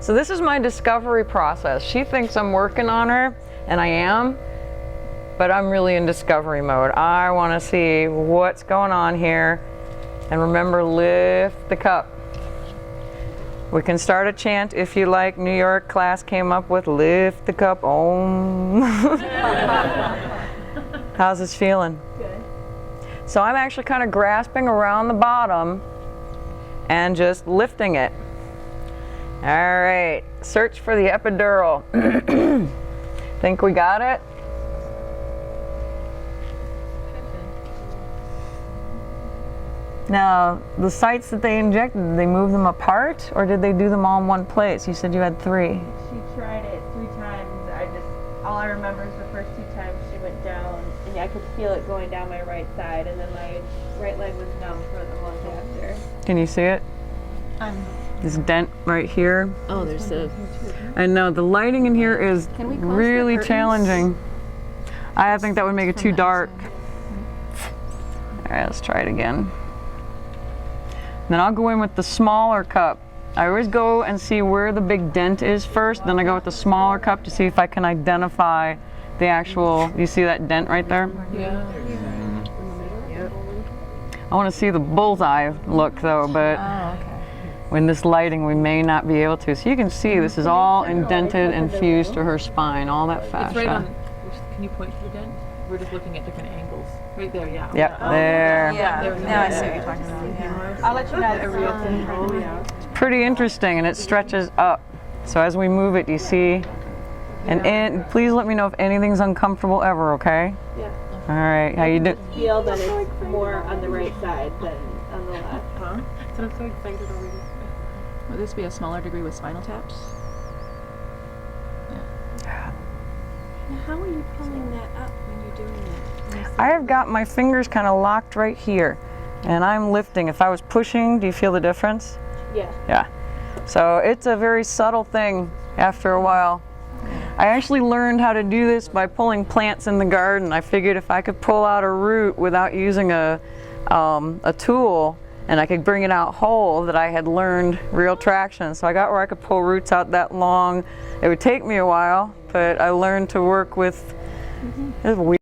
So this is my discovery process. She thinks I'm working on her, and I am, but I'm really in discovery mode. I want to see what's going on here. And remember, lift the cup. We can start a chant if you like. New York class came up with lift the cup, om. How's this feeling? Good. So I'm actually kind of grasping around the bottom and just lifting it. All right, search for the epidural. Think we got it? Now, the sites that they injected, did they move them apart or did they do them all in one place? You said you had 3. She tried it 3 times. All I remember is the first 2 times she went down, and I could feel it going down my right side, and then my right leg was numb for the month after. Can you see it? This dent right here. Oh, there's a... I know, the lighting in here is Can we close really the curtains? challenging. I think that would make it too dark. All right, let's try it again. Then I'll go in with the smaller cup. I always go and see where the big dent is first, then I go with the smaller cup to see if I can identify the actual, you see that dent right there? Yeah. I want to see the bullseye look though, but Oh, okay. in this lighting we may not be able to. So you can see this is all indented and fused to her spine, all that It's right on. fascia. Can you point to the dent? We're just looking at different angles. Right there, yeah. Yep, there. Yeah, now I see what you're talking about. Yeah. I'll let you know. Pretty interesting, and it stretches up. So as we move it, you see, and please let me know if anything's uncomfortable ever, okay? Yeah. All right, how you doing? I feel that it's more on the right side than on the left. Huh? So I'm so excited already. Would this be a smaller degree with spinal taps? Now, how are you pulling that up when you're doing that? I have got my fingers kind of locked right here, and I'm lifting. If I was pushing, do you feel the difference? Yeah. Yeah. So it's a very subtle thing after a while. I actually learned how to do this by pulling plants in the garden. I figured if I could pull out a root without using a tool, and I could bring it out whole, that I had learned real traction. So I got where I could pull roots out that long. It would take me a while, but I learned to work with, it's weird.